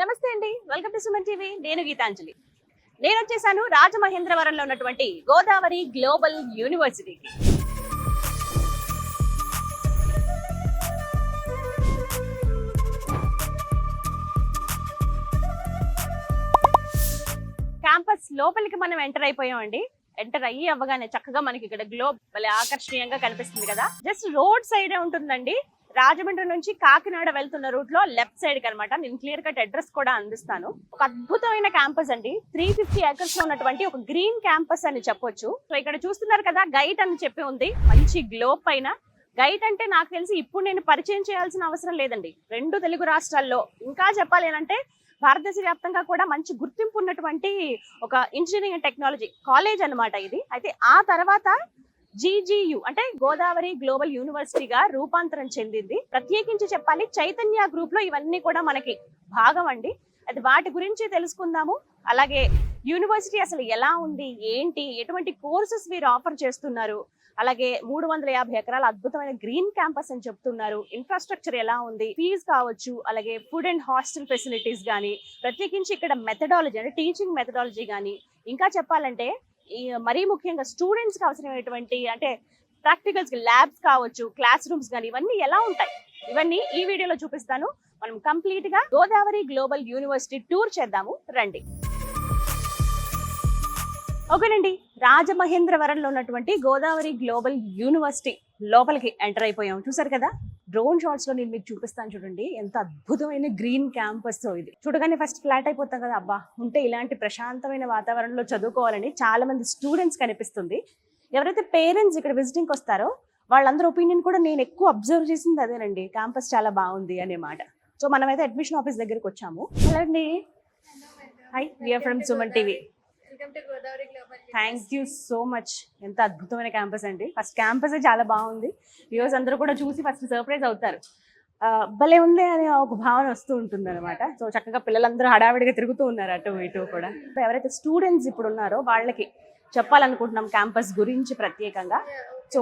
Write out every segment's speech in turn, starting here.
నమస్తే అండి, welcome to Suman TV. నేను గీతాంజలి. నేను వచ్చేసాను రాజమహేంద్రవరంలో ఉన్నటువంటి గోదావరి గ్లోబల్ యూనివర్సిటీకి. క్యాంపస్ లోపలికి మనం ఎంటర్ అయిపోయామండి. ఎంటర్ అవ్వగానే చక్కగా మనకి ఇక్కడ గ్లోబ్ భలే ఆకర్షణీయంగా కనిపిస్తుంది కదా. జస్ట్ రోడ్ సైడే ఉంటుందండి. రాజమండ్రి నుంచి కాకినాడ వెళ్తున్న రూట్ లో లెఫ్ట్ సైడ్ కి అనమాట. నేను క్లియర్ కట్ అడ్రస్ కూడా అందిస్తాను. ఒక అద్భుతమైన క్యాంపస్ అండి. 350 ఏకర్స్ లో ఉన్నటువంటి ఒక గ్రీన్ క్యాంపస్ అని చెప్పొచ్చు. సో ఇక్కడ చూస్తున్నారు కదా, గైట్ అని చెప్పి ఉంది మంచి గ్లోబ్ పైన. గైట్ అంటే నాకు తెలిసి ఇప్పుడు నేను పరిచయం చేయాల్సిన అవసరం లేదండి. 2 తెలుగు రాష్ట్రాల్లో, ఇంకా చెప్పాలి అంటే భారతదేశ వ్యాప్తంగా కూడా మంచి గుర్తింపు ఉన్నటువంటి ఒక ఇంజనీరింగ్ అండ్ టెక్నాలజీ కాలేజ్ అన్నమాట ఇది. అయితే ఆ తర్వాత GGU అంటే గోదావరి గ్లోబల్ యూనివర్సిటీగా రూపాంతరం చెందింది. ప్రత్యేకించి చెప్పాలి, చైతన్య గ్రూప్ లో ఇవన్నీ కూడా మనకి భాగం అండి. అది వాటి గురించి తెలుసుకుందాము. అలాగే యూనివర్సిటీ అసలు ఎలా ఉంది, ఏంటి, ఎటువంటి కోర్సెస్ వీరు ఆఫర్ చేస్తున్నారు, అలాగే 350 ఎకరాల అద్భుతమైన గ్రీన్ క్యాంపస్ అని చెప్తున్నారు. ఇన్ఫ్రాస్ట్రక్చర్ ఎలా ఉంది, ఫీజు కావచ్చు, అలాగే ఫుడ్ అండ్ హాస్టల్ ఫెసిలిటీస్ కానీ, ప్రత్యేకించి ఇక్కడ మెథడాలజీ అంటే టీచింగ్ మెథడాలజీ కానీ, ఇంకా చెప్పాలంటే మరీ ముఖ్యంగా స్టూడెంట్స్ కి అవసరమైనటువంటి అంటే ప్రాక్టికల్స్ ల్యాబ్స్ కావచ్చు, క్లాస్ రూమ్స్ కానీ ఇవన్నీ ఎలా ఉంటాయి, ఇవన్నీ ఈ వీడియోలో చూపిస్తాను. మనం కంప్లీట్ గా గోదావరి గ్లోబల్ యూనివర్సిటీ టూర్ చేద్దాము రండి. ఓకేనండి, రాజమహేంద్రవరంలో ఉన్నటువంటి గోదావరి గ్లోబల్ యూనివర్సిటీ లోపలికి ఎంటర్ అయిపోయాం. చూసారు కదా, డ్రోన్ షాట్స్ లో నేను మీకు చూపిస్తాను. చూడండి ఎంత అద్భుతమైన గ్రీన్ క్యాంపస్. ఇది చూడగానే ఫస్ట్ ఫ్లాట్ అయిపోతాం కదా, అబ్బా ఉంటే ఇలాంటి ప్రశాంతమైన వాతావరణంలో చదువుకోవాలని చాలా మంది స్టూడెంట్స్ కనిపిస్తుంది. ఎవరైతే పేరెంట్స్ ఇక్కడ విజిటింగ్కి వస్తారో వాళ్ళందరూ ఒపీనియన్ కూడా నేను ఎక్కువ అబ్జర్వ్ చేసింది అదేనండి, క్యాంపస్ చాలా బాగుంది అనే మాట. సో మనమైతే అడ్మిషన్ ఆఫీస్ దగ్గరికి వచ్చాము. హలో అండి, hi, we are from Suman TV. Thank you so much. ఎంత అద్భుతమైన క్యాంపస్ అండి. ఫస్ట్ క్యాంపస్ చాలా బాగుంది. వ్యూవర్స్ అందరూ కూడా చూసి ఫస్ట్ సర్ప్రైజ్ అవుతారు. భలే ఉంది అనే ఒక భావన వస్తూ ఉంటుంది అనమాట. సో చక్కగా పిల్లలందరూ హడావిడిగా తిరుగుతూ ఉన్నారు అటు ఇటు కూడా. ఎవరైతే స్టూడెంట్స్ ఇప్పుడు ఉన్నారో వాళ్ళకి చెప్పాలనుకుంటున్నాం క్యాంపస్ గురించి ప్రత్యేకంగా. So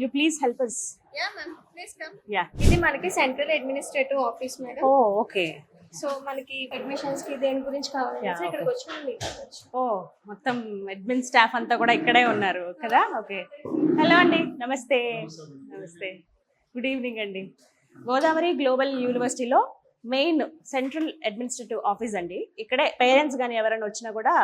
you please help us. ఇది మనకి సెంట్రల్ అడ్మినిస్ట్రేటివ్ ఆఫీస్ మేడం. ఓ ఓకే. సో మనకి అడ్మిషన్స్ కి దేని గురించి కావాలి ఇక్కడికి వచ్చి. ఓ మొత్తం అడ్మిన్ స్టాఫ్ అంతా కూడా ఇక్కడే ఉన్నారు కదా. ఓకే, హలో అండి, నమస్తే. నమస్తే, గుడ్ ఈవినింగ్ అండి. గోదావరి గ్లోబల్ యూనివర్సిటీలో మెయిన్ సెంట్రల్ అడ్మినిస్ట్రేటివ్ ఆఫీస్ అండి. ఇక్కడే పేరెంట్స్ కానీ ఎవరైనా వచ్చినా కూడా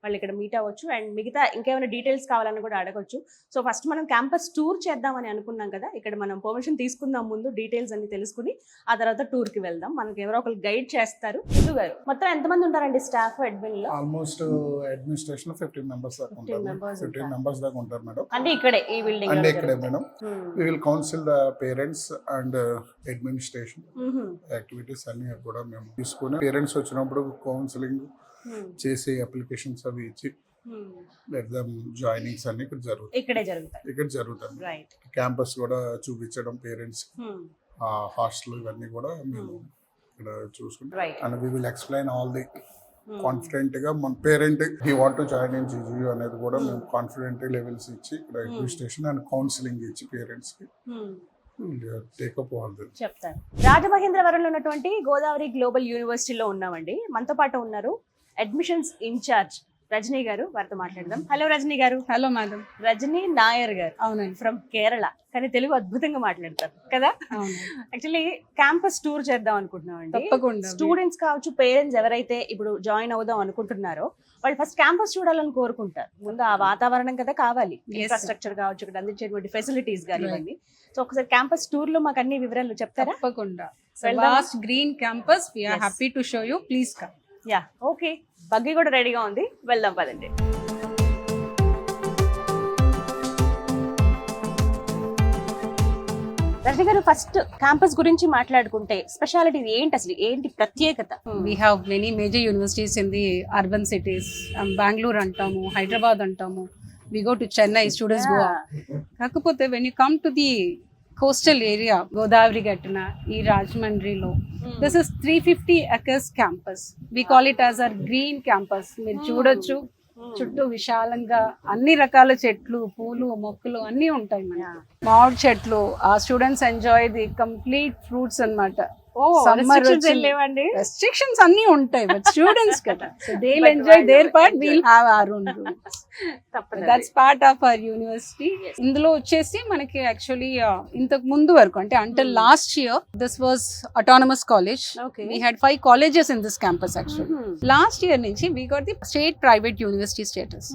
వాళ్ళు ఇక్కడ మీట్ అవ్వచ్చు. అండ్ మిగతా ఇంకేమైనా డీటెయిల్స్ కావాలని కూడా అడగచ్చు. సో ఫస్ట్ మనం క్యాంపస్ టూర్ చేద్దామని అనుకున్నాం కదా. ఇక్కడ మనం పర్మిషన్ తీసుకుందాం, ముందు డీటెయిల్స్ అన్ని తెలుసుకుని ఆ తర్వాత టూర్ కి వెళ్దాం. మనకి ఎవరో ఒకరు గైడ్ చేస్తారు. సింధు గారు, మొత్తం ఎంతమంది ఉంటారండి స్టాఫ్ అడ్మిన్ లో? ఆల్మోస్ట్ అడ్మినిస్ట్రేషన్ 15 మెంబర్స్ దాకా ఉంటారు మేడం. అంటే ఇక్కడే ఈ బిల్డింగ్ అంటే ఇక్కడే madam. We will counsel the parents and administration activities అన్ని కూడా మేము తీసుకుని పేరెంట్స్ వచ్చినప్పుడు కౌన్సిలింగ్ చేసే అప్లికేషన్స్ అవి ఇచ్చి జాయినింగ్స్ అన్ని ఇక్కడ జరుగుతాయి. క్యాంపస్ కూడా చూపించడం పేరెంట్స్, హాస్టల్ ఇవన్నీ కూడా మేము ఇక్కడ చూసుకుంటాం. And we will explain all the confident గా మన parent he want to join in GGU అనేది కూడా మేము కాన్ఫిడెంట్ లెవెల్స్ ఇచ్చి ఇక్కడ అడ్మినిస్ట్రేషన్ అండ్ కౌన్సిలింగ్ ఇచ్చి పేరెంట్స్ కి చెప్తాను. రాజమహేంద్రవరంలో ఉన్నటువంటి గోదావరి గ్లోబల్ యూనివర్సిటీలో ఉన్నామండి. మనతో పాటు ఉన్నారు అడ్మిషన్స్ ఇన్ఛార్జ్ రజనీ గారు, వారితో మాట్లాడదాం. హలో రజనీ గారు. Hello madam. రజనీ నాయర్ గారు. అవునండి, ఫ్రమ్ కేరళ, కానీ తెలుగు అద్భుతంగా మాట్లాడతారు కదా. యాక్చువల్లీ క్యాంపస్ టూర్ చేద్దాం అనుకుంటున్నాం అండి. తప్పకుండా. స్టూడెంట్స్ కావచ్చు, పేరెంట్స్ ఎవరైతే ఇప్పుడు జాయిన్ అవుదాం అనుకుంటున్నారో వాళ్ళు ఫస్ట్ క్యాంపస్ చూడాలని కోరుకుంటారు. ముందు ఆ వాతావరణం కదా కావాలి, ఇన్ఫ్రాస్ట్రక్చర్ కావచ్చు, ఇక్కడ అందించేటువంటి ఫెసిలిటీస్ కానివ్వండి. సో ఒకసారి క్యాంపస్ టూర్ లో మాకు అన్ని వివరాలు చెప్తారా? తప్పకుండా. Vast green campus, we are happy to show you, please come. Yeah okay, buggy కూడా రెడీగా ఉంది, వెళ్దాం పదండి. రజనీ గారు, ఫస్ట్ క్యాంపస్ గురించి మాట్లాడుకుంటే స్పెషాలిటీ ఏంటి, అసలు ఏంటి ప్రత్యేకత? We have many major universities in the urban cities. Bengaluru అంటాము, హైదరాబాద్ అంటాము, we go to Chennai, students Goa. కాకపోతే when you come to the coastal area, Godavari గట్టున ఈ రాజమండ్రిలో, this is 350 acres campus. We call it as our green campus. మీరు చూడొచ్చు, చుట్టూ విశాలంగా అన్ని రకాల చెట్లు, పూలు, మొక్కలు అన్నీ ఉంటాయి. మన మామిడి చెట్లు, ఆ students enjoy the complete fruits అన్నమాట. ఓ Summer రెస్ట్రిక్షన్స్ లేవండి. రెస్ట్రిక్షన్స్ అన్ని ఉంటాయి బట్ స్టూడెంట్స్ కదా so they will But enjoy వాళ్ళు their part enjoy. We'll have our own rooms తప్పదు. That's part of our university. Yes. ఇందులో వచ్చేసి మనకి యాక్చువల్లీ ఇంతకు ముందు వరకు అంటే until last year this was autonomous college. Okay. We had 5 colleges in this campus actually. Last year నుంచి we got the state private university status.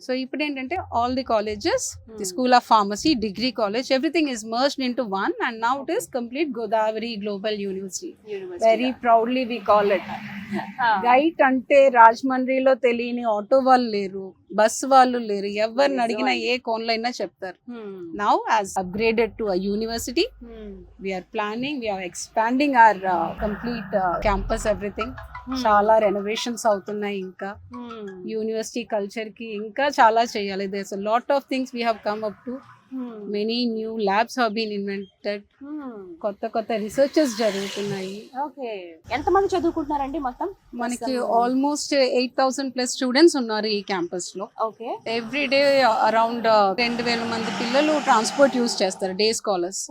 So ఇప్పుడు ఏంటంటే all the colleges, the School of Pharmacy, Degree College, everything is merged into one and now it is complete Godavari Global University. Very proudly we call it. GIET అంటే రాజమండ్రిలో తెలియని auto వాళ్ళు లేరు, bus వాళ్ళు లేరు, ఎవరిని అడిగినా ఏ కోన్లో అయినా చెప్తారు. Now as upgraded to a university we are planning, we are expanding our complete campus everything. చాలా రెనోవేషన్స్ అవుతున్నాయి. ఇంకా యూనివర్సిటీ కల్చర్ కి ఇంకా చాలా చేయాలి. There's a lot of things we have come up to. Many new labs have been invented. కొత్త కొత్త researches జరుగుతున్నాయి. ఓకే, ఎంతమంది చదువుకుంటున్నారండి మొత్తం? మనకి ఆల్మోస్ట్ 8,000 ప్లస్ స్టూడెంట్స్ ఉన్నారు ఈ క్యాంపస్ లో. ఓకే, ఎవ్రీ డే అరౌండ్ 2,000 మంది పిల్లలు ట్రాన్స్పోర్ట్ యూజ్ చేస్తారు, డే స్కాలర్స్.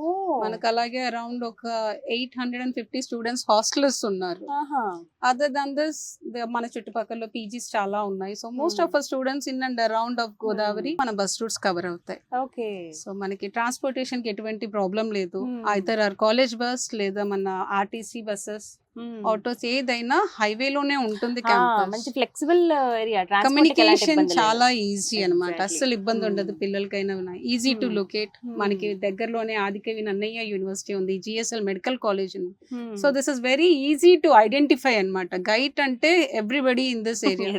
మనకు అలాగే అరౌండ్ ఒక 850 స్టూడెంట్స్ హాస్టల్స్ ఉన్నారు. అదర్ దాన్ దిస్ మన చుట్టుపక్కల పీజీస్ చాలా ఉన్నాయి. So most of our students in and around of Godavari మన బస్ రూట్స్ కవర్ అవుతాయి. ఓకే, సో మనకి ట్రాన్స్పోర్టేషన్ కి ఎటువంటి ప్రాబ్లం లేదు. ఐదర్ ఆర్ కాలేజ్ బస్ లేదా మన ఆర్టీసీ బస్సెస్, ఆటోస్ ఏదైనా హైవే లోనే ఉంటుంది. మంచి ఫ్లెక్సిబుల్ ఏరియా, కమ్యూనికేషన్ చాలా ఈజీ అన్నమాట. అస్సలు ఇబ్బంది ఉండదు పిల్లలకైనా. Easy to locate. మనకి దగ్గరలోనే ఆదికవి నన్నయ్య యూనివర్సిటీ ఉంది, జిఎస్ఎల్ మెడికల్ కాలేజ్ ఉంది. So this is very easy to identify అన్నమాట. గైట్ అంటే ఎవ్రీబడి ఇన్ దిస్ ఏరియా.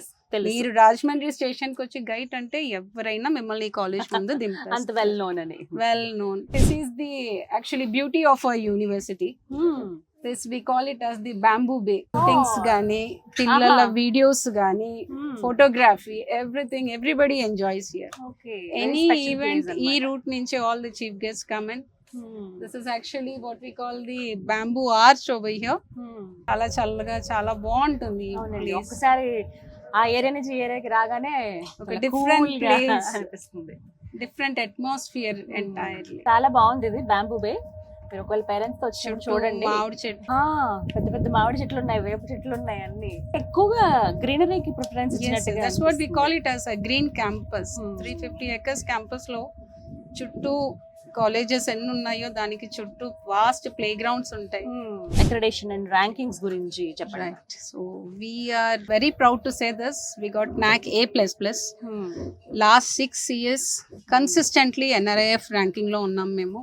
మీరు రాజమండ్రి స్టేషన్ కి వచ్చి గైట్ అంటే ఎవరైనా మిమ్మల్ని కాలేజ్ ముందు దింపారు. అంత వెల్ నోన్ అని. Well known. This is the actually beauty of our university. This we call it as the bamboo bay. Things gaani, పిల్లల వీడియోస్ గానీ, photography, everything, everybody enjoys here. Okay, Any event ఈ route నుంచి all the chief guests come in. This is actually what we call the bamboo arch over here. చాలా చల్లగా చాలా బాగుంటుంది. ఒకసారి ఆ ఏరియా నుంచి ఏరియాకి రాగానే ఒక డిఫరెంట్ ప్లేస్ అనిపిస్తుంది, డిఫరెంట్ అట్మాస్ఫియర్ ఎంటైర్లీ. చాలా బాగుంది ఇది బ్యాంబూ బే. మీరు ఒకవేళ పేరెంట్స్ తో వచ్చి చూడండి. మామిడి చెట్టు, పెద్ద పెద్ద మామిడి చెట్లు ఉన్నాయి, వేప చెట్లు ఉన్నాయి, అన్ని ఎక్కువగా గ్రీనరీకి ప్రిఫరెన్స్ ఇచ్చినట్టుగా. That's what we call it as a green campus. 350 acres campus లో చుట్టూ కాలేజెస్ ఎన్ని ఉన్నాయో దానికి చుట్టూ వాస్ట్ ప్లే గ్రౌండ్స్ ఉంటాయి. అక్రెడిటేషన్ అండ్ ర్యాంకింగ్స్ గురించి చెప్పండి. Right. So we are very proud to say this. We got NAC A++. Last 6 years consistently NRIF ranking లో ఉన్నాం మేము.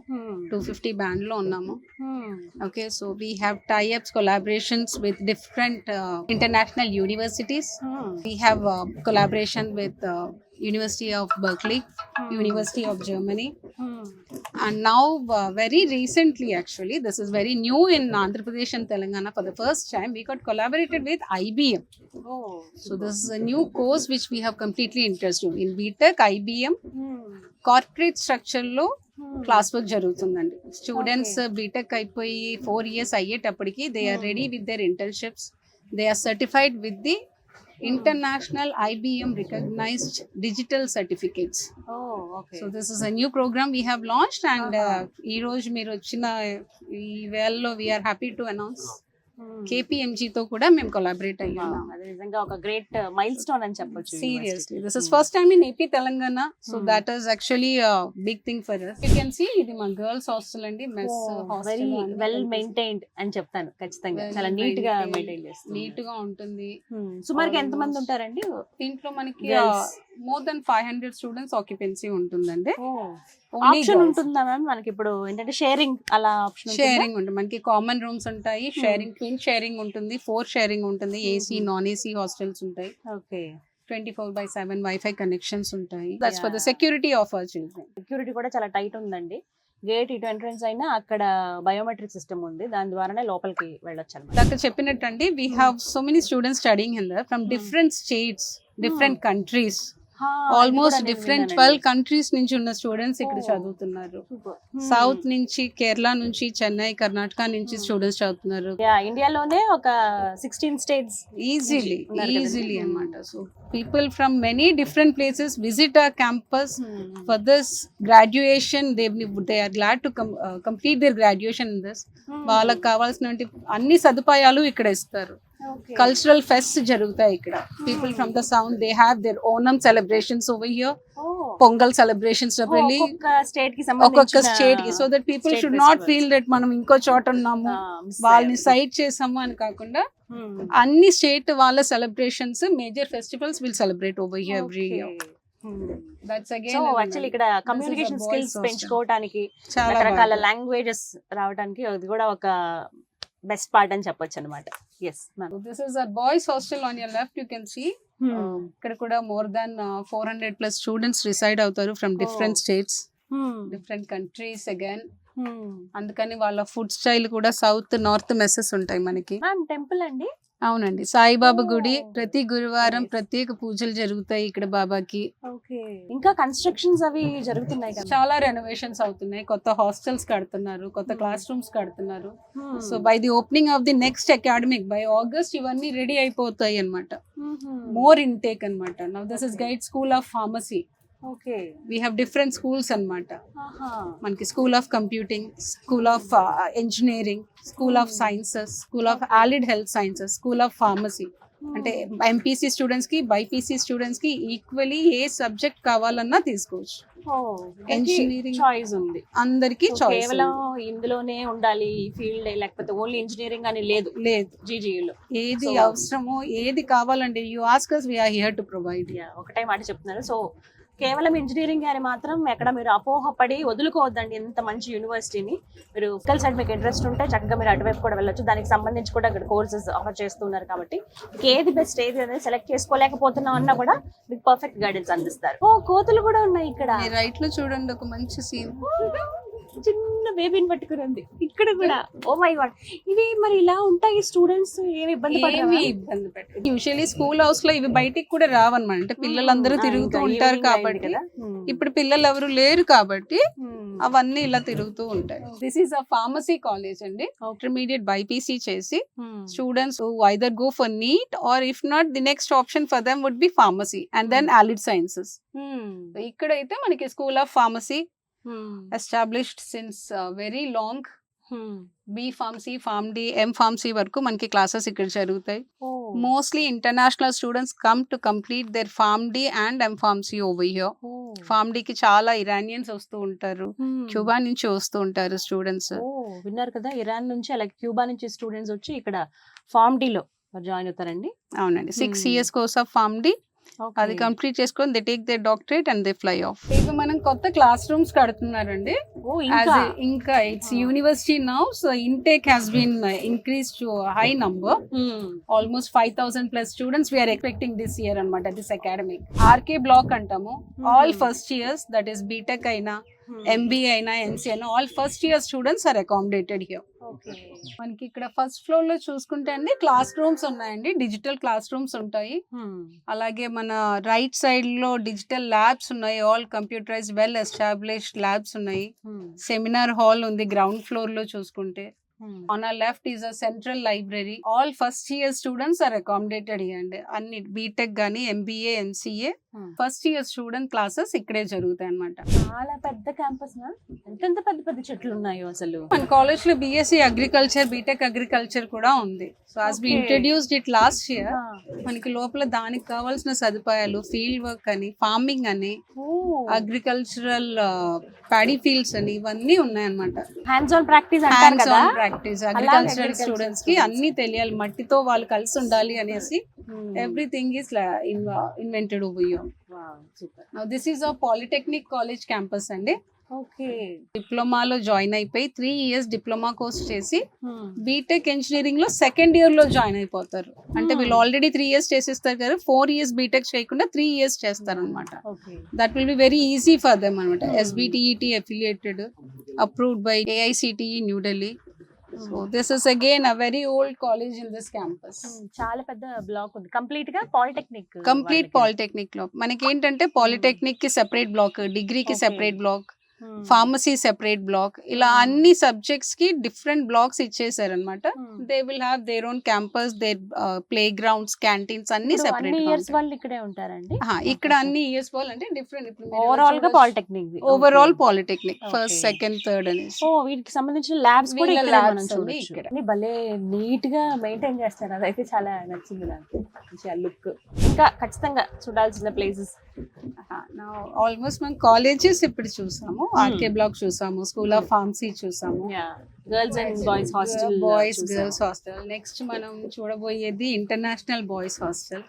250 band లో ఉన్నాము. Okay, so we have tie-ups, collaborations with different international universities. We have collaboration with University of Berkeley, University of Germany, and now very recently, actually this is very new in Andhra Pradesh and Telangana, for the first time we got collaborated with IBM. So this is a new course which we have completely interested in BTech IBM. Corporate structure లో class work జరుగుతుందండి. Students B Tech అయిపోయి 4 years అయ్యేటప్పటికి they are ready with their internships. They are certified with the international IBM recognized digital certificates. Okay. So this is a new program we have launched, and ee roju meer ochina ee vello we are happy to announce KPMG తో కూడా మేము collaborate అయ్యాము. అది నిజంగా ఒక great mile stone అని చెప్పొచ్చు. Seriously, this is first time in AP Telangana, so that is actually a big thing for us. You can see ఇది మా గర్ల్స్ హాస్టల్ అండి, mess hostel. Very well maintained అని చెప్తాను ఖచ్చితంగా. చాలా నీట్ గా మెయింటైన్ చేస్తారు, నీట్ గా ఉంటుంది. సుమారుగా ఎంత మంది ఉంటారండి దీంట్లో? మనకి మోర్ దెన్ 500 స్టూడెంట్స్ ఆక్యుపెన్సీ ఉంటుందండి. ఆప్షన్ ఉంటుందా మ్యామ్ మనకి? ఇప్పుడు ఏంటంటే షేరింగ్, అలా ఆప్షన్ షేరింగ్ ఉంటుంది. మనకి కామన్ రూమ్స్ ఉంటాయి, షేరింగ్, ట్విన్ షేరింగ్ ఉంటుంది, 4 షేరింగ్ ఉంటుంది, ఏసీ నాన్ ఏసీ హాస్టల్స్ ఉంటాయి. ఓకే, 24/7 వైఫై కనెక్షన్స్ ఉంటాయి. That's for the security of our children. Security కూడా చాలా టైట్ ఉందండి. గేట్ ఇటు ఎంట్రన్స్ అయినా అక్కడ బయోమెట్రిక్ సిస్టమ్ ఉంది, దాని ద్వారానే లోపలికి వెళ్ళొచ్చు అనమాట. డాక్టర్ చెప్పినట్టండి, we have so many students studying here from different states, different countries. Almost different 12 countries నుంచి ఉన్న స్టూడెంట్స్ ఇక్కడ చదువుతున్నారు. సౌత్ నుంచి, కేరళ నుంచి, చెన్నై, కర్ణాటక నుంచి స్టూడెంట్స్ చదువుతున్నారు. ఇండియాలోనే ఒక 16 స్టేట్స్ ఈజీలీ అన్నమాట. So people from many different places visit our campus for this graduation. They are glad to complete their graduation in this. వాళ్ళకి కావాల్సిన అన్ని సదుపాయాలు ఇక్కడ ఇస్తారు. కల్చరల్ ఫెస్ట్ జరుగుతాయి ఇక్కడ. People from the south they have their Onam celebrations over here. Pongal celebrations ఒక్కొక్క state కి, so that people should not feel that మనం ఇంకో చోట ఉన్నాము, వాళ్ళని సైట్ చేసాము అని కాకుండా అన్ని స్టేట్ వాళ్ళ celebrations, major festivals will celebrate over here every year. That's again actually ఇక్కడ కమ్యూనికేషన్ స్కిల్స్ పెంచుకోవడానికి, రకరకాల లాంగ్వేజెస్ రావడానికి అది కూడా ఒక బెస్ట్ పార్ట్ అని చెప్పొచ్చు అనమాట. Yes ma'am, this is our boys hostel. On your left you can see ఇక్కడ కూడా మోర్ దాన్ 400+ స్టూడెంట్స్ రిసైడ్ అవుతారు from different states, different countries again. అందుకని వాళ్ళ ఫుడ్ స్టైల్ కూడా సౌత్ నార్త్ మెస్సెస్ ఉంటాయి మనకి. మ్యామ్ టెంపుల్ అండి? అవునండి, సాయిబాబా గుడి. ప్రతి గురువారం ప్రత్యేక పూజలు జరుగుతాయి ఇక్కడ బాబాకి. ఇంకా కన్స్ట్రక్షన్స్ అవి జరుగుతున్నాయి కదా, చాలా రెనోవేషన్స్ అవుతున్నాయి. కొత్త హాస్టల్స్ కడుతున్నారు, కొత్త క్లాస్ రూమ్స్ కడుతున్నారు. So by the opening of the next academic, by August ఇవన్నీ రెడీ అయిపోతాయి అన్నమాట. మోర్ ఇంటేక్ అన్నమాట. Now this is guide school of pharmacy. We have different schools అన్నమాట. మనకి school of computing, school of engineering, school of sciences, school of allied health sciences, school of pharmacy. అంటే MPC students కి, BiPC students కి equally ఏ subject కావాలన్నా తీసుకోవచ్చు. Engineering choice ఉంది అందరికి. కేవలం ఇందులోనే ఉండాలి ఈ ఫీల్డ్, లేకపోతే ఓన్లీ ఇంజనీరింగ్ అని లేదు. జీజీయూలో ఏది అవసరమో, ఏది కావాలంటే you ask us, we are here to provide. ఒకటే మాట చెప్తున్నారు. సో కేవలం ఇంజనీరింగ్ అని మాత్రం ఎక్కడ మీరు అపోహపడి వదులుకోవద్దండి. ఎంత మంచి యూనివర్సిటీని, మీరు ఫిజికల్ సైడ్ మీకు ఇంట్రెస్ట్ ఉంటే చక్కగా మీరు అటువైపు కూడా వెళ్ళొచ్చు. దానికి సంబంధించి కూడా ఇక్కడ కోర్సెస్ ఆఫర్ చేస్తున్నారు కాబట్టి ఏది బెస్ట్, ఏది అనేది సెలెక్ట్ చేసుకోలేకపోతున్నాం అన్నా కూడా మీకు పర్ఫెక్ట్ గైడెన్స్ అందిస్తారు. కోతులు కూడా ఉన్నాయి ఇక్కడ. రైట్ లో చూడండి, ఒక మంచి సీన్. చిన్న బేబీని పట్టుకుని ఉంది ఇక్కడ కూడా. ఓ మై గాడ్, ఇవి మరి ఇలా ఉంటాయి. స్టూడెంట్స్ ఏమి ఇబ్బంది పెట్టారు. యూజువల్లీ స్కూల్ హౌస్ లో ఇవి బయటికి కూడా రావన్నమాట. అంటే పిల్లలందరూ తిరుగుతూ ఉంటారు కాబట్టి. ఇప్పుడు పిల్లలు ఎవరు లేరు కాబట్టి అవన్నీ ఇలా తిరుగుతూ ఉంటాయి. This is a pharmacy college అండి. ఇంటర్మీడియట్ బైపీసీ చేసి students either go for NEET or if not the next option for them would be pharmacy and then allied sciences. ఇక్కడైతే మనకి స్కూల్ ఆఫ్ ఫార్మసీ established since very long. B pharmacy, pharm D, M pharmacy వరకు మనకి classes ఇక్కడ జరుగుతాయి. Mostly international students come to complete their pharm D and M pharmacy over here. Pharm D కి చాలా Iranians వస్తూ ఉంటారు, క్యూబా నుంచి వస్తూ ఉంటారు స్టూడెంట్స్. విన్నారు కదా, ఇరాన్ నుంచి అలాగే క్యూబా నుంచి స్టూడెంట్స్ వచ్చి ఇక్కడ ఫార్మ్ డి లో జాయిన్ అవుతారండి. అవునండి, 6 years course of pharm D. అది కంప్లీట్ చేసుకొని they take their doctorate and they fly off. ఇవి మనం కొత్త క్లాస్ రూమ్స్ కడుతున్నారండి. ఇంకా it's university now, so intake has been increase to high number. Almost 5,000+ students we are expecting this year అన్నమాట. This academic RK block అంటాము. All first years, that is B Tech అయినా, MBA అయినా, MC అయినా, all first year students are accommodated here. మనకి ఇక్కడ first floor లో చూసుకుంటే అండి క్లాస్ రూమ్స్ ఉన్నాయండి, డిజిటల్ క్లాస్ రూమ్స్ ఉంటాయి. అలాగే మన రైట్ సైడ్ లో డిజిటల్ ల్యాబ్స్ ఉన్నాయి, all computerized well established labs ఉన్నాయి. సెమినార్ హాల్ ఉంది గ్రౌండ్ ఫ్లోర్ లో చూసుకుంటే. On our left is a central library. All first year students are accommodated here and అన్ని బీటెక్ గానీ, MBA, MCA first year student classes ఇక్కడే జరుగుతాయి అన్నమాట. చాలా పెద్ద క్యాంపస్. ఎంత పెద్ద పెద్ద చెట్లు ఉన్నాయో అసలు. మన కాలేజ్ లో బీఎస్సీ అగ్రికల్చర్, బీటెక్ అగ్రికల్చర్ కూడా ఉంది. So as we introduced it last year, మనకి లోపల దానికి కావాల్సిన సదుపాయాలు, ఫీల్డ్ వర్క్ అని, ఫార్మింగ్ అని, అగ్రికల్చరల్ ప్యాడీ ఫీల్డ్స్ అని ఇవన్నీ ఉన్నాయన్నమాట. Hands on practice agricultural students కి అన్ని తెలియాలి, మట్టితో వాళ్ళు కలిసి ఉండాలి అనేసి everything is invented over here. Now this is a polytechnic college campus అండి. డిప్లొమాలో జాయిన్ అయిపోయి 3 years డిప్లొమా కోర్స్ చేసి బీటెక్ ఇంజనీరింగ్ లో సెకండ్ ఇయర్ లో జాయిన్ అయిపోతారు. అంటే వీళ్ళు ఆల్రెడీ 3 years చేసేస్తారు కదా, 4 years బీటెక్ చేయకుండా 3 years చేస్తారు అనమాట. That will be very easy for them అనమాట. SBTET affiliated, approved by AICTE new Delhi. So this is again a very old college in this campus. చాలా పెద్ద బ్లాక్ ఉంది, కంప్లీట్ గా పాలిటెక్నిక్. కంప్లీట్ పాలిటెక్నిక్ లో మనకి ఏంటంటే పాలిటెక్నిక్ కి సెపరేట్ బ్లాక్, డిగ్రీకి separate block, pharmacy separate block, ఇలా అన్ని సబ్జెక్ట్స్ కి డిఫరెంట్ బ్లాక్స్ ఇచ్చేసారు అనమాట. They will have their own campus, their play grounds, canteens అన్ని సెపరేట్. ఇయర్స్ వాళ్ళు ఇక్కడే ఉంటారండి. ఇక్కడ అన్ని ఇయర్స్ వాళ్ళు అంటే డిఫరెంట్. ఓవరాల్ గా polytechnic, overall polytechnic first, second, third అనేసి. ఓ వీటికి సంబంధించిన ల్యాబ్స్ కూడా ఇక్కడ labs మనం అన్ని చూడొచ్చు. ఇక్కడ. అన్ని భలే నీట్ గా మెయింటైన్ చేస్తారు, అదైతే చాలా నచ్చింది నాకు, మంచిగా లుక్. ఇంకా ఖచ్చితంగా చూడాల్సిన ప్లేసెస్. ఆల్మోస్ట్ మనం కాలేజెస్ ఇప్పుడు చూసాము, ఆర్కే బ్లాక్ చూసాము, స్కూల్ ఆఫ్ ఫార్మసీ చూసాము, girls and boys hostel, boys girls hostel. Next మనం చూడబోయేది ఇంటర్నేషనల్ బాయ్స్ హాస్టల్.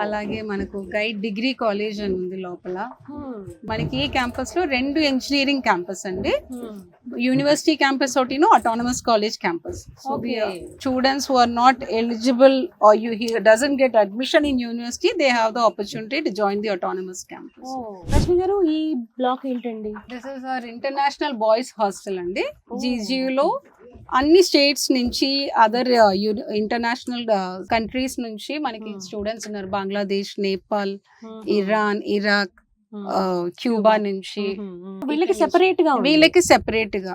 అలాగే మనకు గైడ్ డిగ్రీ కాలేజ్ అని ఉంది లోపల. మనకి ఈ క్యాంపస్ లో 2 ఇంజనీరింగ్ క్యాంపస్ అండి, యూనివర్సిటీ క్యాంపస్ ఒకటిను autonomous college campus. So students who are not eligible or you doesn't get admission in university, they have the opportunity to join the autonomous campus. Rashmi garu, ఈ block ఏంటండి? This is our international boys hostel అండి. జీజీయూలో అన్ని states నుంచి, other international countries నుంచి మనకి students ఉన్నారు. Bangladesh, Nepal, Iran, Iraq, Cuba నుంచి. వీళ్ళకి సెపరేట్ గా, వీళ్ళకి సెపరేట్ గా.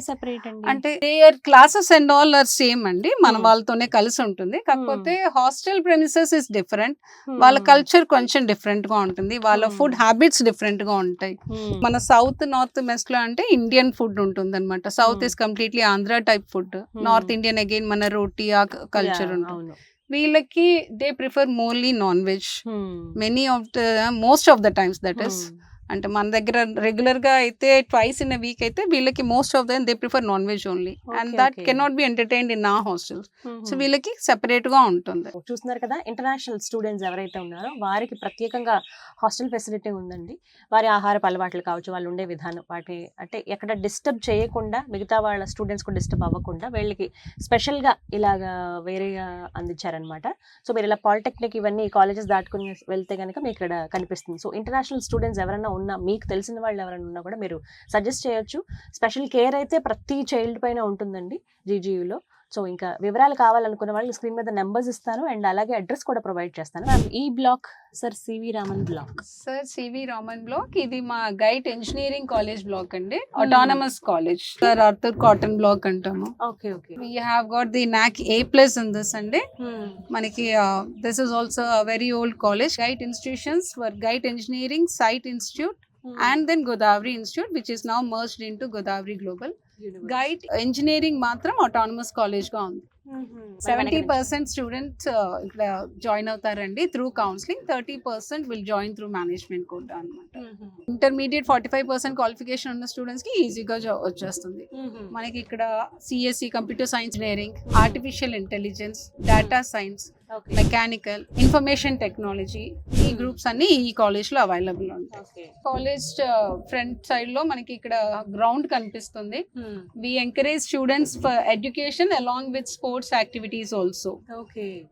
సెపరేట్ అండి అంటే their classes and all are same అండి, మన వాళ్ళతోనే కలిసి ఉంటుంది. కాకపోతే హాస్టల్ ప్రెమిసెస్ ఇస్ డిఫరెంట్, వాళ్ళ కల్చర్ కొంచెం డిఫరెంట్ గా ఉంటుంది, వాళ్ళ ఫుడ్ హ్యాబిట్స్ డిఫరెంట్ గా ఉంటాయి. మన సౌత్, నార్త్ వెస్ట్ లో అంటే ఇండియన్ ఫుడ్ ఉంటుంది అనమాట. South is completely Andhra type food, north Indian again మన రోటీ ఆ కల్చర్ ఉంటుంది. వీళ్ళకి they prefer morely non veg, most of the times. That is అంటే మన దగ్గర రెగ్యులర్ గా అయితే ట్వైస్ ఇన్ అ వీక్ అయితే, వీళ్ళకి most of them they prefer non veg only, and that cannot be entertained in our hostels. So వీళ్ళకి separate గా ఉంటుంది. చూస్తున్నారు కదా, ఇంటర్నేషనల్ స్టూడెంట్స్ ఎవరైతే ఉన్నారో వారికి ప్రత్యేకంగా హాస్టల్ ఫెసిలిటీ ఉందండి. వారి ఆహారపు అలవాట్లు కావచ్చు, వాళ్ళు ఉండే విధానం, వాటి అంటే ఎక్కడ డిస్టర్బ్ చేయకుండా, మిగతా వాళ్ళ స్టూడెంట్స్ కూడా డిస్టర్బ్ అవ్వకుండా వీళ్ళకి స్పెషల్ గా ఇలాగా వేరేగా అందించారనమాట. సో మీరు ఇలా పాలిటెక్నిక్ ఇవన్నీ కాలేజెస్ దాటుకుని వెళ్తే కనుక మీకు ఇక్కడ కనిపిస్తుంది. సో ఇంటర్నేషనల్ స్టూడెంట్స్ ఎవరైనా ఉన్నా, మీకు తెలిసిన వాళ్ళు ఎవరైనా ఉన్నా కూడా మీరు సజెస్ట్ చేయొచ్చు. స్పెషల్ కేర్ అయితే ప్రతి చైల్డ్ పైన ఉంటుందండి జీజీయూలో. సో ఇంకా వివరాలు కావాలనుకున్న వాళ్ళు స్క్రీన్ మీద నెంబర్స్ ఇస్తాను, అండ్ అలాగే అడ్రస్ కూడా ప్రొవైడ్ చేస్తాను. ఈ block sir C V Raman block. Sir C V Raman block ఇది మా గైట్ ఇంజనీరింగ్ కాలేజ్ బ్లాక్ అండి, autonomous college. Sir Arthur Cotton block అంటాము. Okay okay. We have got the NAC A+ in this అండి. మనకి this is also a very old college. Gait institutions were Gait Engineering, Site Institute, and then Godavari Institute, which is now merged into Godavari Global. Gait Engineering మాత్రం autonomous college గా ఉంది. 70% students ఇక్కడ join అవుతారండి through counselling, 30% will join through management quota అనమాట. Intermediate 45% qualification ఉన్న students కి ఈజీగా వచ్చేస్తుంది. మనకి ఇక్కడ CSC, computer science, engineering, artificial intelligence, data science, mechanical, information technology, ఈ గ్రూప్స్ అన్ని ఈ కాలేజ్ లో అవైలబుల్ ఉంటాయి. కాలేజ్ ఫ్రంట్ సైడ్ లో మనకి ఇక్కడ గ్రౌండ్ కనిపిస్తుంది. We encourage students for education along with sports activities also.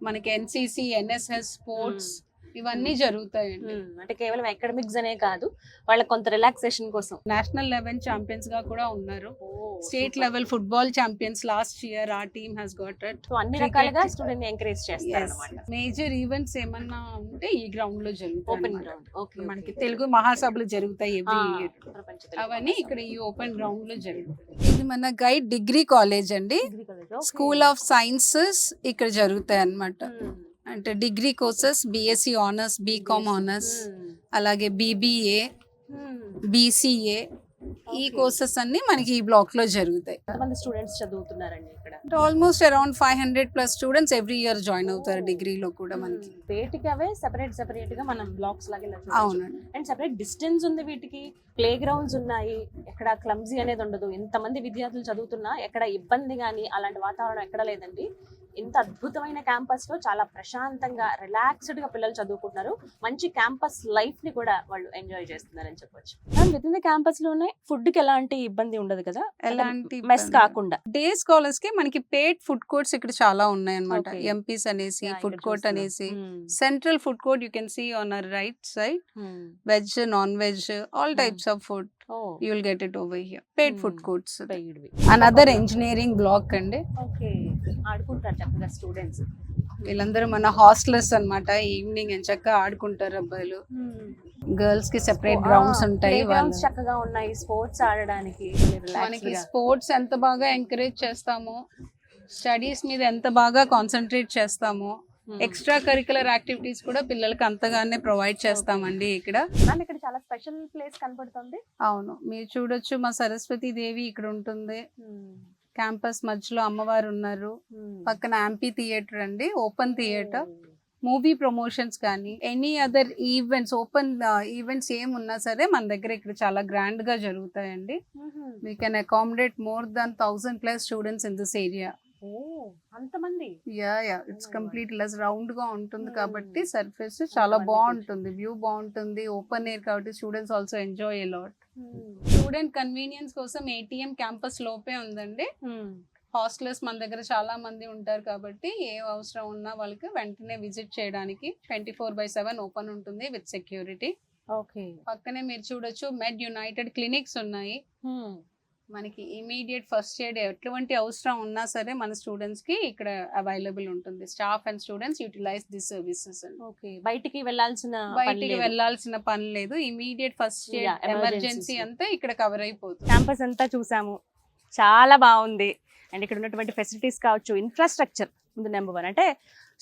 మనకి ఎన్సిసి, ఎన్ఎస్ఎస్, స్పోర్ట్స్ ఇవన్నీ జరుగుతాయండి. అంటే కేవలం అకాడమిక్స్ అనే కాదు, వాళ్ళకి కొంత రిలాక్సేషన్ కోసం. నేషనల్ లెవెల్ ఛాంపియన్స్ గా కూడా ఉన్నారు, state level football champions last year ఆ team has got it. So అన్ని రకాలుగా స్టూడెంట్ ని ఎంకరేజ్ చేస్తారు అన్నమాట. మేజర్ ఈవెంట్స్ ఏమన్నా ఉంటే ఈ గ్రౌండ్ లో జరుగుతాయి. Open ground. ఓకే. మనకి తెలుగు మహాసభలు జరుగుతాయి ఎవ్రీ ఇయర్, అవన్నీ ఇక్కడ ఈ ఓపెన్ గ్రౌండ్ లో జరుగుతాయి. ఇది మన గైడ్ డిగ్రీ కాలేజ్ అండి, స్కూల్ ఆఫ్ సైన్సెస్ ఇక్కడ జరుగుతాయి అన్నమాట. అంటే degree courses BSc honours, BCom honours, అలాగే బీబీఏ, బీసీఏ, ఈ కోర్సెస్ అన్ని మనకి ఈ బ్లాక్ లో జరుగుతాయి. ఎంతమంది స్టూడెంట్స్ చదువుతున్నారండి ఇక్కడ? Almost around 500+ students every year join అవుతారు డిగ్రీలో కూడా. మనకి వేటికి అవే సెపరేట్ గా మనం బ్లాక్స్ లాగా. అవునండి. అండ్ సెపరేట్ డిస్టెన్స్ ఉంది వీటికి, ప్లే గ్రౌండ్స్ ఉన్నాయి, ఎక్కడ క్లమ్జీ అనేది ఉండదు. ఎంతమంది విద్యార్థులు చదువుతున్నా ఎక్కడ ఇబ్బంది కానీ అలాంటి వాతావరణం ఎక్కడ లేదండి. ఇంత అద్భుతమైన క్యాంపస్ లో చాలా ప్రశాంతంగా రిలాక్స్డ్ గా పిల్లలు చదువుకుంటున్నారు. మంచి క్యాంపస్ లైఫ్ ని కూడా వాళ్ళు ఎంజాయ్ చేస్తున్నారని చెప్పొచ్చు. విత్ ఇన్ ద క్యాంపస్ లోనే ఫుడ్ కి ఎలాంటి ఇబ్బంది ఉండదు కదా, ఎలాంటి మెస్ కాకుండా. డే స్కాలర్స్ కి మనకి పేడ్ ఫుడ్ కోర్ట్స్ ఇక్కడ చాలా ఉన్నాయి అన్నమాట. Okay. ఎంపీస్ అనేసి Yeah, ఫుడ్ ఇక్కడ కోర్ట్ చూస్తున్నాం. అనేసి central food court you can see on our right side. Veg, non veg, all types of food you will get it over here. Paid food courts. Another engineering block అండి. Okay, ఆడుకుంటారు చక్కగా students. వీళ్ళందరూ మన hostellers అన్నమాట. Evening చక్కగా ఆడుకుంటారు అబ్బాయిలు. Girls కి సెపరేట్ గ్రౌండ్స్ ఉంటాయి. గ్రౌండ్స్ చక్కగా ఉన్నాయి స్పోర్ట్స్ ఆడడానికి. మనకి స్పోర్ట్స్ ఎంత బాగా ఎంకరేజ్ చేస్తామో, స్టడీస్ మీద ఎంత బాగా కాన్సన్ట్రేట్ చేస్తామో, ఎక్స్ట్రా కరికులర్ యాక్టివిటీస్ కూడా పిల్లలకి అంతగానే ప్రొవైడ్ చేస్తామండి ఇక్కడ. మ్యామ్ ఇక్కడ చాలా స్పెషల్ ప్లేస్ కనపడుతుంది. అవును, మీరు చూడొచ్చు మా సరస్వతి దేవి ఇక్కడ ఉంటుంది. క్యాంపస్ మధ్యలో అమ్మవారు ఉన్నారు. పక్కన యాంపీ థియేటర్ అండి, ఓపెన్ థియేటర్. మూవీ ప్రమోషన్స్ కానీ any other events, open events ఏమున్నా సరే మన దగ్గర ఇక్కడ చాలా గ్రాండ్ గా జరుగుతాయండి. We can accommodate more than 1000+ students in this area. అంతమంది? Yeah it's complete less round గా ఉంటుంది కాబట్టి సర్ఫేస్ చాలా బాగుంటుంది, వ్యూ బాగుంటుంది, ఓపెన్ ఎయిర్ కాబట్టి students also enjoy a lot. Student convenience కోసం ATM క్యాంపస్ లోపే ఉందండి. హాస్టలర్స్ మన దగ్గర చాలా మంది ఉంటారు కాబట్టి ఏ అవసరం ఉన్నా వాళ్ళకి వెంటనే విజిట్ చేయడానికి 24/7 ఓపెన్ ఉంటుంది విత్ సెక్యూరిటీ. ఓకే, పక్కనే మీరు చూడొచ్చు మెడ్ యునైటెడ్ క్లినిక్స్ ఉన్నాయి. మనకి ఇమీడియట్ ఫస్ట్ ఎయిడ్ ఎటువంటి అవసరం ఉన్నా సరే మన స్టూడెంట్స్ కి ఇక్కడ అవైలబుల్ ఉంటుంది. Staff and students utilize this services. Okay, బయటికి వెళ్ళాల్సిన పని లేదు. ఇమీడియట్ ఫస్ట్ ఎయిడ్ ఎమర్జెన్సీ అంతా ఇక్కడ కవర్ అయిపోతుంది. క్యాంపస్ అంతా చూసాము, చాలా బాగుంది. అండ్ ఇక్కడ ఉన్నటువంటి ఫెసిలిటీస్ కావచ్చు, ఇన్ఫ్రాస్ట్రక్చర్ ముందు నెంబర్ 1. అంటే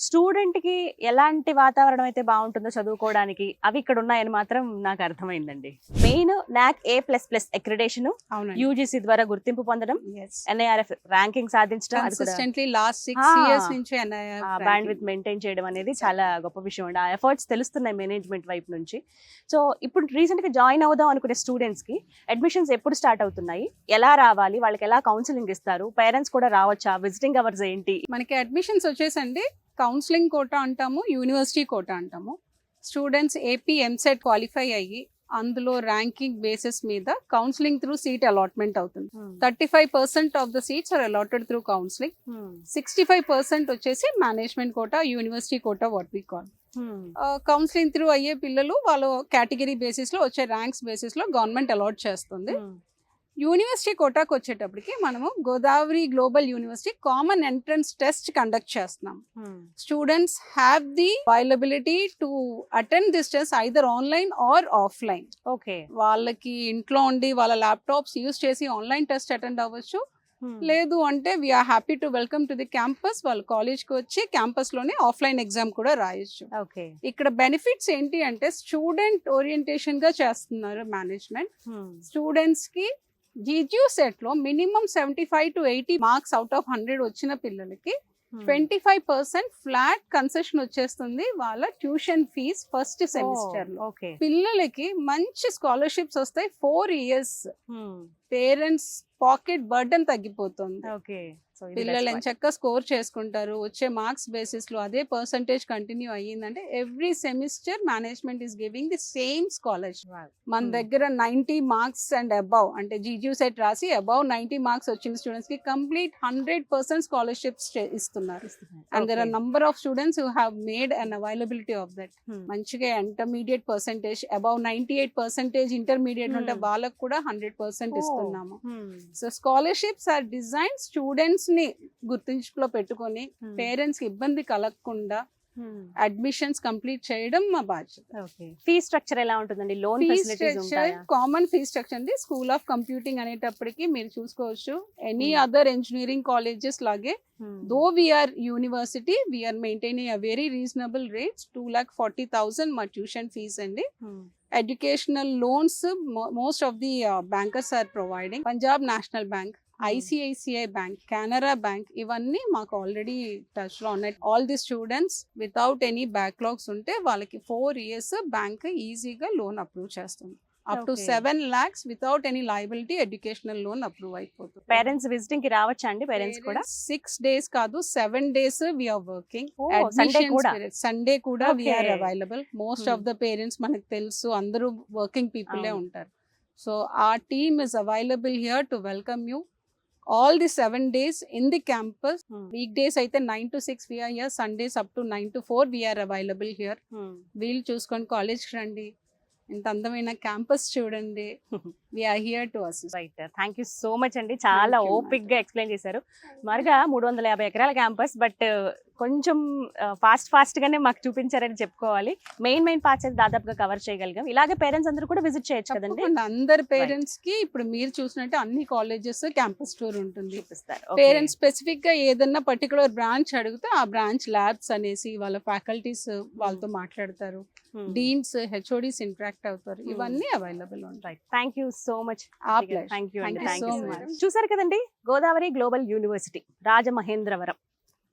స్టూడెంట్ కి ఎలాంటి వాతావరణం అయితే బాగుంటుందో చదువుకోవడానికి అవి ఇక్కడ ఉన్నాయని మాత్రం నాకు అర్థమైందండి. Main NAAC A++ accreditation, UGC ద్వారా గుర్తింపు పొందడం, NIRF ర్యాంకింగ్ సాధించడం, కన్సిస్టెంట్లీ లాస్ట్ 6 years నుంచి బ్యాండ్ విత్ మెయింటైన్ చేయడం అనేది చాలా గొప్ప విషయం అండి. ఆ ఎఫర్ట్స్ తెలుస్తున్నాయి మేనేజ్మెంట్ వైపు నుంచి. సో ఇప్పుడు రీసెంట్ గా జాయిన్ అవుదాం అనుకునే స్టూడెంట్స్ కి అడ్మిషన్స్ ఎప్పుడు స్టార్ట్ అవుతున్నాయి, ఎలా రావాలి, వాళ్ళకి ఎలా కౌన్సిలింగ్ ఇస్తారు, పేరెంట్స్ కూడా రావచ్చా, విజిటింగ్ అవర్స్ ఏంటి? మనకి అడ్మిషన్స్ వచ్చేసండి కౌన్సిలింగ్ కోటా అంటాము, యూనివర్సిటీ కోటా అంటాము. స్టూడెంట్స్ AP MSET క్వాలిఫై అయ్యి అందులో ర్యాంకింగ్ బేసిస్ మీద కౌన్సిలింగ్ త్రూ సీట్ అలాట్మెంట్ అవుతుంది. 35% of the seats are allotted through counselling. 65% వచ్చేసి management quota, university quota what we call. Counselling through అయ్యే పిల్లలు వాళ్ళ కేటగిరీ బేసిస్ లో వచ్చే ర్యాంక్స్ బేసిస్ లో గవర్నమెంట్ అలాట్ చేస్తుంది. యూనివర్సిటీ కోటాకు వచ్చేటప్పటికి మనము Godavari global university common entrance test conduct చేస్తున్నాం. Students have the availability to attend this test either online or offline. Okay, వాళ్ళకి ఇంట్లో ఉండి వాళ్ళ ల్యాప్టాప్స్ యూజ్ చేసి ఆన్లైన్ టెస్ట్ అటెండ్ అవ్వచ్చు. లేదు అంటే we are happy to welcome to the campus. వాళ్ళు కాలేజ్ కి వచ్చి క్యాంపస్ లోనే ఆఫ్లైన్ ఎగ్జామ్ కూడా రాయొచ్చు. ఇక్కడ బెనిఫిట్స్ ఏంటి అంటే స్టూడెంట్ ఓరియంటేషన్ గా చేస్తున్నారు మేనేజ్మెంట్. స్టూడెంట్స్ కి GGU సెట్ లో minimum 75 to 80 marks out of 100 వచ్చిన పిల్లలకి 25% ఫ్లాట్ కన్సెషన్ వచ్చేస్తుంది వాళ్ళ ట్యూషన్ ఫీజ్ ఫస్ట్ సెమిస్టర్ లో. పిల్లలకి మంచి స్కాలర్షిప్స్ వస్తాయి. 4 years పేరెంట్స్ పాకెట్ బర్డెన్ తగ్గిపోతుంది. పిల్లలు ఎంచక్క స్కోర్ చేసుకుంటారు. వచ్చే మార్క్స్ బేసిస్ లో అదే పర్సంటేజ్ కంటిన్యూ అయ్యిందంటే every semester management is giving the same scholarship. మన దగ్గర 90 మార్క్స్ అండ్ అబౌవ్ అంటే GGU సెట్ రాసి అబౌవ్ 90 మార్క్స్ వచ్చిన స్టూడెంట్స్ కి కంప్లీట్ 100% స్కాలర్షిప్స్ ఇస్తున్నారు. And there are number of students who have made an availability of that. మంచిగా intermediate percentage above 98% intermediate ఉంటే వాళ్ళకు కూడా 100% ఇస్తున్నాము. So scholarships are design students ని గుర్తింపులో పెట్టుకొని పేరెంట్స్ కి ఇబ్బంది కలగకుండా అడ్మిషన్స్ కంప్లీట్ చేయడం మా బాధ్యత. ఫీ స్ట్రక్చర్ ఎలా ఉంటుందండి? లోన్ కామన్ ఫీ స్ట్రక్చర్ అండి. స్కూల్ ఆఫ్ కంప్యూటింగ్ అనేటప్పటికి మీరు చూసుకోవచ్చు ఎనీ అదర్ ఇంజనీరింగ్ కాలేజెస్ లాగే though we are university we are maintaining a very reasonable rates. 2,40,000 మా ట్యూషన్ ఫీజ్ అండి. Educational loans most of the bankers are providing. Punjab National Bank, ICICI Bank, Canara Bank ఇవన్నీ మాకు already touch లో ఉన్నాయి. All the students without any backlogs ఉంటే వాళ్ళకి 4 years bank ఈజీగా loan approve చేస్తుంది. Up to Okay. 7 lakhs without any liability educational loan approve అయిపోతుంది. Parents visiting కి రావచ్చా అండి? పేరెంట్స్ కూడా 6 days కాదు 7 days we are working. Oh, Sunday కూడా? సండే కూడా we are Okay. Available. Most of the parents మనకు తెలుసు, అందరూ వర్కింగ్ పీపులే అవును. ఉంటారు. సో ఆ team is available here to welcome you all the 7 days in the campus. Weekdays అయితే 9 to 6 we are here, Sundays up to 9 to 4 we are available here. వీళ్ళు చూసుకొని కాలేజ్కి రండి, ఇంత అందమైన క్యాంపస్ చూడండి. we are here to assist. Right, thank you so much అండి. చాలా Thank you, ఓపిక్ గా ఎక్స్ప్లెయిన్ చేశారు. మరిగా 350 ఎకరాల క్యాంపస్, బట్ కొంచెం ఫాస్ట్ గానే మాకు చూపించారని చెప్పుకోవాలి. మెయిన్ పార్ట్స్ అయితే దాదాపుగా కవర్ చేయగలిగాం. ఇలాగే పేరెంట్స్ అందరూ కూడా విజిట్ చేయొచ్చు కదండి. తప్పకుండా అందరి పేరెంట్స్ కి ఇప్పుడు మీరు చూసినట్టు అన్ని కాలేజెస్ క్యాంపస్ టూర్ ఉంటుంది. చూపిస్తారు. పేరెంట్స్ స్పెసిఫిక్ గా ఏదన్నా పర్టికులర్ బ్రాంచ్ అడిగితే ఆ బ్రాంచ్ ల్యాబ్స్ అనేసి వాళ్ళ ఫ్యాకల్టీస్ వాళ్ళతో మాట్లాడతారు, డీన్స్ హెచ్ఓడీస్ ఇంటరాక్ట్ అవుతారు. ఇవన్నీ అవైలబుల్ ఉంటాయి. Thank you so much. ఆ ప్లేస్. థ్యాంక్ యూ అండి. Thank you thank so you much. చూసారు కదండి, గోదావరి గ్లోబల్ యూనివర్సిటీ రాజమహేంద్రవరం.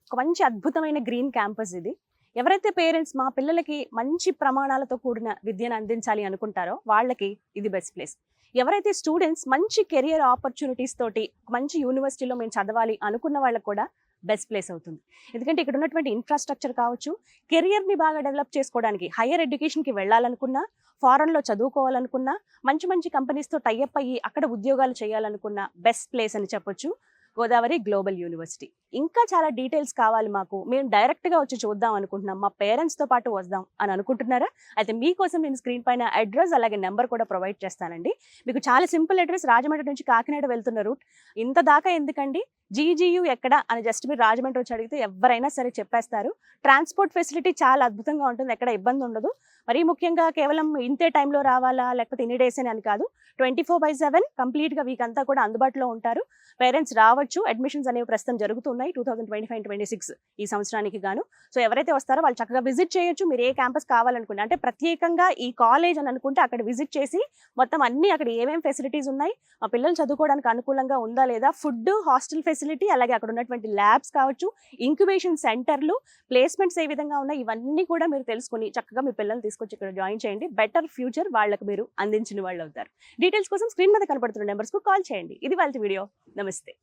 ఒక మంచి అద్భుతమైన గ్రీన్ క్యాంపస్ ఇది. ఎవరైతే పేరెంట్స్ మా పిల్లలకి మంచి ప్రమాణాలతో కూడిన విద్యను అందించాలి అనుకుంటారో వాళ్ళకి ఇది బెస్ట్ ప్లేస్. ఎవరైతే స్టూడెంట్స్ మంచి కెరియర్ ఆపర్చునిటీస్ తోటి మంచి యూనివర్సిటీలో మేము చదవాలి అనుకున్న వాళ్ళకి కూడా బెస్ట్ ప్లేస్ అవుతుంది. ఎందుకంటే ఇక్కడ ఉన్నటువంటి ఇన్ఫ్రాస్ట్రక్చర్ కావచ్చు, కెరియర్ని బాగా డెవలప్ చేసుకోవడానికి, హైయర్ ఎడ్యుకేషన్కి వెళ్ళాలనుకున్నా, ఫారెన్లో చదువుకోవాలనుకున్నా, మంచి కంపెనీస్తో టైఅప్ అయ్యి అక్కడ ఉద్యోగాలు చేయాలనుకున్న బెస్ట్ ప్లేస్ అని చెప్పొచ్చు గోదావరి గ్లోబల్ యూనివర్సిటీ. ఇంకా చాలా డీటెయిల్స్ కావాలి మాకు, మేము డైరెక్ట్గా వచ్చి చూద్దాం అనుకుంటున్నాం, మా పేరెంట్స్తో పాటు వద్దాం అని అనుకుంటున్నారా? అయితే మీకోసం నేను స్క్రీన్ పైన అడ్రస్ అలాగే నెంబర్ కూడా ప్రొవైడ్ చేస్తానండి. మీకు చాలా సింపుల్ అడ్రస్, రాజమండ్రి నుంచి కాకినాడ వెళ్తున్న రూట్. ఇంత దాకా ఎందుకండి, జీజీయూ ఎక్కడ అని జస్ట్ మీరు రాజమండ్రి వచ్చి అడిగితే ఎవరైనా సరే చెప్పేస్తారు. ట్రాన్స్పోర్ట్ ఫెసిలిటీ చాలా అద్భుతంగా ఉంటుంది, ఎక్కడ ఇబ్బంది ఉండదు. మరీ ముఖ్యంగా కేవలం ఇంతే టైంలో రావాలా లేకపోతే ఇన్ని డేస్ అని కాదు, 24/7 కంప్లీట్గా వీక్ అంతా కూడా అందుబాటులో ఉంటారు. పేరెంట్స్ రావచ్చు. అడ్మిషన్స్ అనేవి ప్రస్తుతం జరుగుతున్నాయి 2025-26 ఈ సంవత్సరానికి గాను. సో ఎవరైతే వస్తారో వాళ్ళు చక్కగా విజిట్ చేయొచ్చు. మీరు ఏ క్యాంపస్ కావాలనుకుంటే, అంటే ప్రత్యేకంగా ఈ కాలేజ్ అని అనుకుంటే అక్కడ విజిట్ చేసి మొత్తం అన్ని అక్కడ ఏమేమి ఫెసిలిటీస్ ఉన్నాయి, మా పిల్లలు చదువుకోవడానికి అనుకూలంగా ఉందా లేదా, ఫుడ్, హాస్టల్ ఫెసిలిటీ, అలాగే అక్కడ ఉన్నటువంటి ల్యాబ్స్ కావచ్చు, ఇంక్యుబేషన్ సెంటర్లు, ప్లేస్మెంట్స్ ఏ విధంగా ఉన్నాయి, ఇవన్నీ కూడా మీరు తెలుసుకుని చక్కగా మీ పిల్లల్ని తీసుకొచ్చి ఇక్కడ జాయిన్ చేయండి. బెటర్ ఫ్యూచర్ వాళ్ళకి మీరు అందించిన వాళ్ళు అవుతారు. డీటెయిల్స్ కోసం స్క్రీన్ మీద కనపడుతున్న నెంబర్స్కు కాల్ చేయండి. ఇది వాళ్ళ వీడియో. నమస్తే.